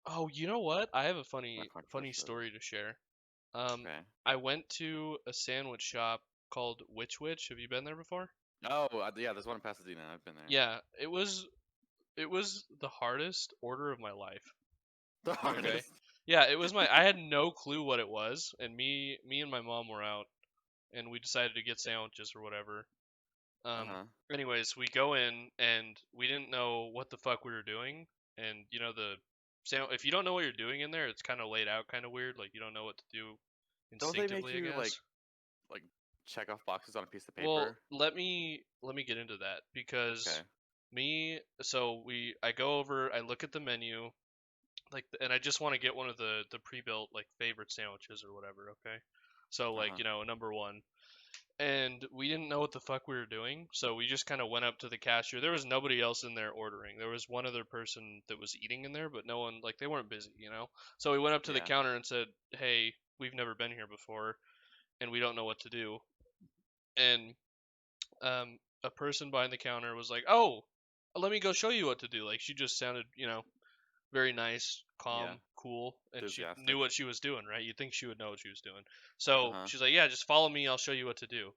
Oh, you know what? I have a My funny controversial. story to share. Um, Okay. I went to a sandwich shop called Witch. Have you been there before? Oh, yeah, there's one in Pasadena. I've been there. Yeah, it was the hardest order of my life. The Okay. hardest. Yeah, it was my I had no clue what it was, and me and my mom were out and we decided to get sandwiches or whatever. Uh Um huh. anyways, we go in and we didn't know what the fuck we were doing, and if you don't know what you're doing in there, it's kind of laid out kind of weird, like you don't know what to do Don't they make instinctively, I you guess. like check off boxes on a piece of Well, paper? let me get into that Okay. because me so we I go over, I look at the menu, and I just want to get one of the pre-built like favorite sandwiches or whatever, okay? So Uh like, huh. number 1. And we didn't know what the fuck we were doing, so we just kind of went up to the cashier. There was nobody else in there ordering. There was one other person that was eating in there, but no one, like, they weren't busy. So we went up to the Yeah. counter and said, "Hey, we've never been here before and we don't know what to do." And a person behind the counter was like, "Oh, let me go show you what to do." Like, she just sounded, very nice, Yeah. calm, cool, and she knew Enthusiastic. what she was doing, right? You'd think she would know what she was doing. Uh So huh. she's like, "Yeah, just follow me. I'll show you what to do."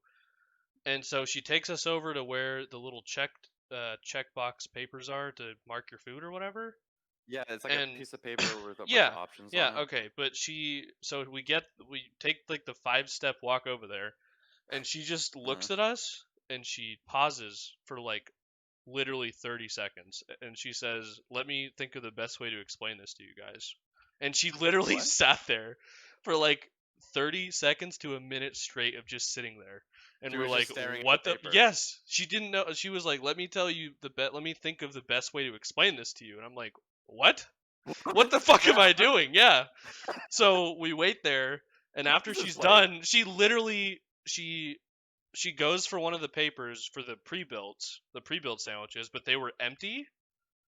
And so she takes us over to where the little checkbox papers are to mark your food or whatever. Yeah, it's like a And piece of paper with a bunch of yeah, options yeah, on it. okay. But so we take like the 5-step walk over there, and she just Uh huh. looks at us and she pauses for like literally 30 seconds, and she says, "Let me think of the best way to explain this to you guys." And she literally What? sat there for like 30 seconds to a minute straight of just sitting there. And She we're was just like, staring at the "What the paper. Yes, she didn't know. She was like, let me think of the best way to explain this to you." And I'm like, "What? What What? the fuck am Yeah. I doing?" Yeah. So we wait there, and after This is she's like. done, she goes for one of the papers for the pre-built sandwiches, but they were empty,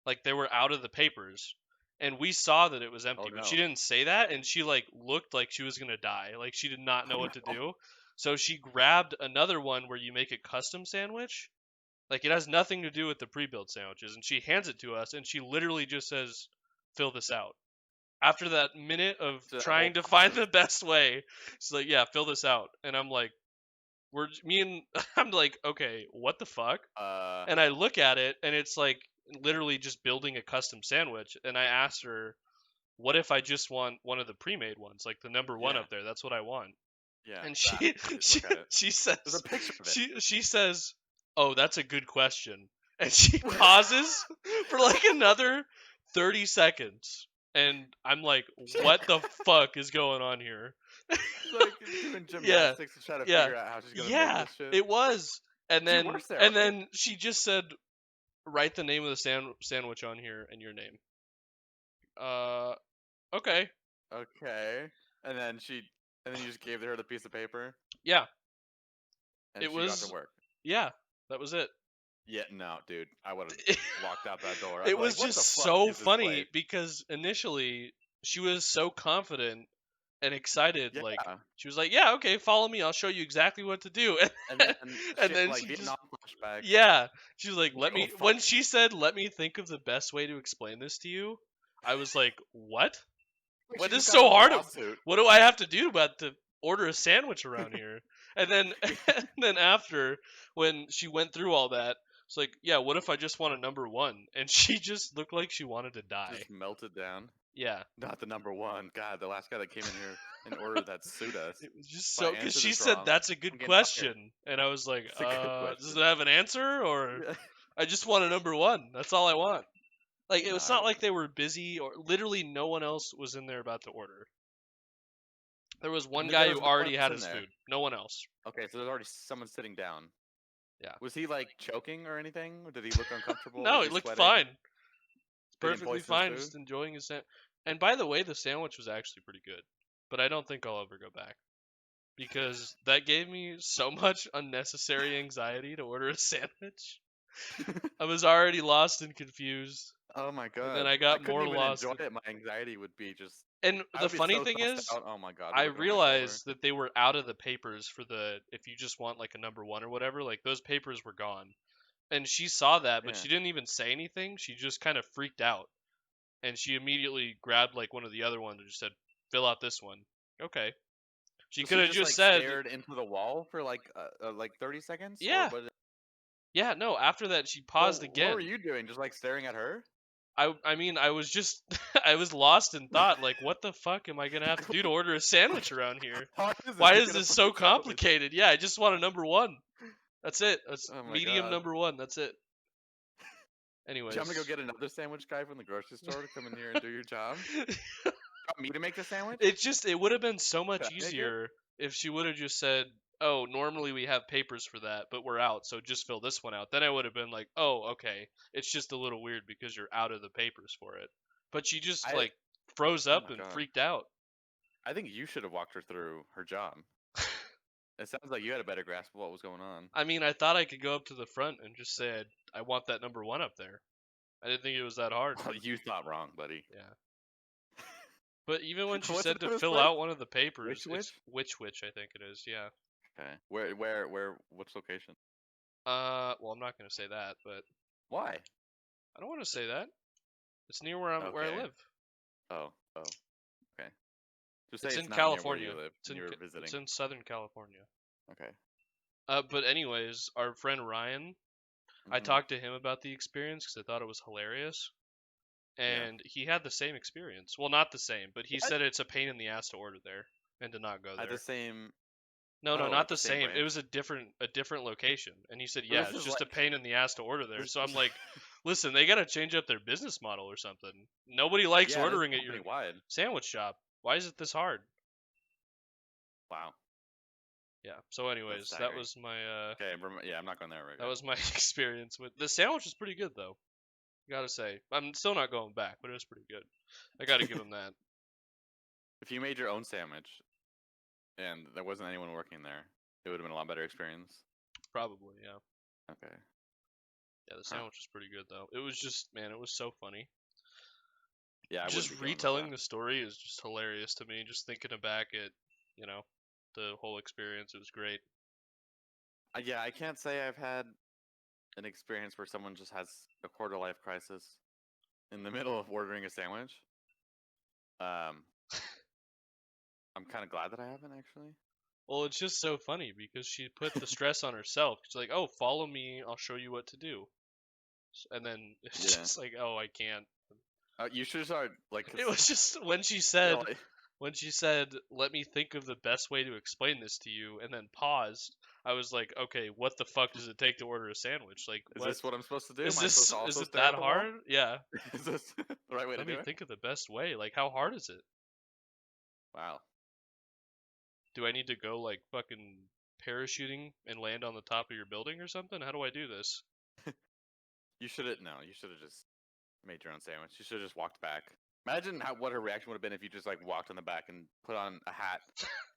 like they were out of the papers. And we saw that it was Oh empty, but she no. didn't say that, and she like looked like she was going to die. Like she did not know Oh what to no. do. So she grabbed another one where you make a custom sandwich. Like it has nothing to do with the pre-built sandwiches, and she hands it to us and she literally just says, "Fill this out." After that minute of To that whole trying to find process. the best way, she's like, "Yeah, fill this out." And I'm like, me and I'm like, "Okay, what the fuck?" Uh. And I look at it and it's like literally just building a custom sandwich. And I asked her, "What if I just want one of the pre-made ones, like the number 1 Yeah. up there? That's what I want." Yeah. And That. she You just she look at it. she There's a says picture of it. she says, "Oh, that's a good question." And she pauses for like another 30 seconds. And I'm like, "What the fuck is going on here?" She's like doing Yeah. gymnastics to try to Yeah. figure out how she's gonna make Yeah, this shit. it was. And She then works there, and right? then she just said, "Write the name of the sandwich on here and your name." Uh, okay. Okay. And then she, and then you just gave her the piece of paper, Yeah, and it she got to was. work. Yeah, that was it. Yeah, no, dude, I would have walked out that door. I'd It be like, was "What just the fuck so is this funny place?" because initially she was so confident and excited. Like Yeah, she was like, "Yeah, okay, follow me. I'll show you exactly what to do." and And, then and shit then like she just, Vietnam flashbacks. yeah, she was like, Like, "Let oh me." fuck. When she said, "Let me think of the best way to explain this to you," I was like, "What? Like she What is just got so out of a hard? lawsuit. What do I have to do about to order a sandwich around here?" And then and then after, when she went through all that, it's like, "Yeah, what if I just want a number 1?" And she just looked like she wanted to die. Just melted down. Yeah. Not the number one. God, the last guy that came in here and ordered that sued us. It was just If I so, because answer she this said, wrong, "That's a good I'm getting fired. question," and I was like, It's a good does question. it have an answer, or I just want a number 1. That's all I want." Like it No, was I not like wouldn't. they were busy, or literally no one else was in there about to order. There was one guy There who was no one already else had in his there. food. No one else. Okay, so there's already someone sitting down. Yeah. Was he like choking or anything? Or did he look uncomfortable? No, Was he he looked sweating? fine. He didn't Perfectly poison his fine, food? just enjoying his sandwich. And by the way, the sandwich was actually pretty good. But I don't think I'll ever go back because that gave me so much unnecessary anxiety to order a sandwich. I was already lost and confused, Oh my and then god. I I got couldn't more even lost. enjoy it. My anxiety would be just. And I the would be funny so thing stressed is, out. Oh my god, be I looking over my shoulder. realized that they were out of the papers for the if you just want like a number 1 or whatever, like those papers were gone. And she saw that, but Yeah. she didn't even say anything. She just kind of freaked out. and she immediately grabbed like one of the other ones and just said, "Fill out this one." Okay. She So could she have just just like said, stared into the wall for like 30 seconds, or "Yeah, what? yeah." No. After that, she paused Well, what were again. you doing? Just like staring at her? I mean, I was just I was lost in thought. Like, what the fuck am I gonna have to do to order a sandwich around here? How hard is this Why to is get a this so fucking sandwich? complicated? Yeah, I just want a number one. That's it. That's Oh my medium god. number one. That's it. Do you want me to go Anyways, get another sandwich guy from the grocery store to come in here and do your job? Want me to make the sandwich? it would have been so Can much I make it? easier if she would have just said, "Oh, normally we have papers for that, but we're out, so just fill this one out." Then I would have been like, "Oh, okay. It's just a little weird because you're out of the papers for it." But she just I like froze Oh up my and god. freaked out. I think you should have walked her through her job. It sounds like you had a better grasp of what was going on. I mean, I thought I could go up to the front and just say I want that number one up there. I didn't think it was that hard. Well, you thought wrong, buddy. Yeah. But even when she What's the said name to of this fill place? out one of the papers, Which? it's which I think it is. Yeah. Okay. Which location? Well, I'm not gonna say that, but Why? I don't want to say that. It's near where I Okay. live. Oh. Okay. Just say It's it's in not near where you California. live It's and in you're Ca- visiting. it's in Southern California. Okay. But anyways, our friend Ryan, I Mhm. talked to him about the experience because I thought it was hilarious, Yeah. and he had the same experience. Well, not the same, but he What? said it's a pain in the ass to order there and to not go At the there. same No, no, Oh, not at the the same same. It was branch? a different location. And he said, So "Yeah, this it's is just a like pain in the ass to order there." this, So I'm like, "Listen, they got to change up their business model or something. Nobody likes yeah, this is ordering at your company wide. sandwich shop. Why is it this hard?" Wow. Yeah. So That's anyways, staggering. Okay, yeah, I'm not going there right that was my experience with the sandwich was pretty good though. Gotta say. I'm still not going back, but it was pretty good. I gotta give him that. If you made your own sandwich and there wasn't anyone working there, it would have been a lot better experience. Probably, yeah. Okay. Yeah, the Huh. sandwich was pretty good though. It was just man, it was so funny. Yeah, I wouldn't Just be going with retelling that. the story is just hilarious to me. Just thinking back at, you know, the whole experience. It was great. Yeah, I can't say I've had an experience where someone just has a quarter life crisis in the middle of ordering a sandwich. Um, I'm kind of glad that I haven't actually. Well, it's just so funny because she put the stress on herself. She's like, "Oh, follow me. I'll show you what to do." And then it's Yeah. just like, "Oh, I can't." You should have started like, 'cause, It was just you know, like, when she said, "Let me think of the best way to explain this to you," and then paused. I was like, "Okay, what the fuck does it take to order a sandwich? Like, is what this what I'm supposed to do? is Am I supposed this? to Is also it stare that at the wall? hard?" Yeah. Is this the right way to Let do me it? think of the best way. Like, how hard is it? Wow. Do I need to go like fucking parachuting and land on the top of your building or something? How do I do this? You should have no. You should have just made your own sandwich. You should have just walked back. Imagine what her reaction would have been if you just like walked in the back and put on a hat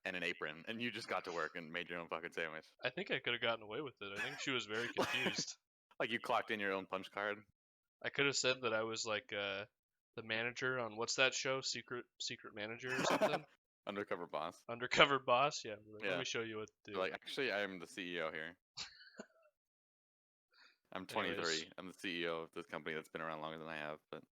and an apron and you just got to work and made your own fucking sandwich. I think I could have gotten away with it. I think she was very confused. Like you clocked in your own punch card. I could have said that I was like the manager on what's that show? Secret Manager or something? Undercover boss. Undercover boss? Yeah. Like, let Yeah. me show you what to do. You're like, actually, I am the CEO here. I'm 23. Anyways, I'm the CEO of this company that's been around longer than I have, but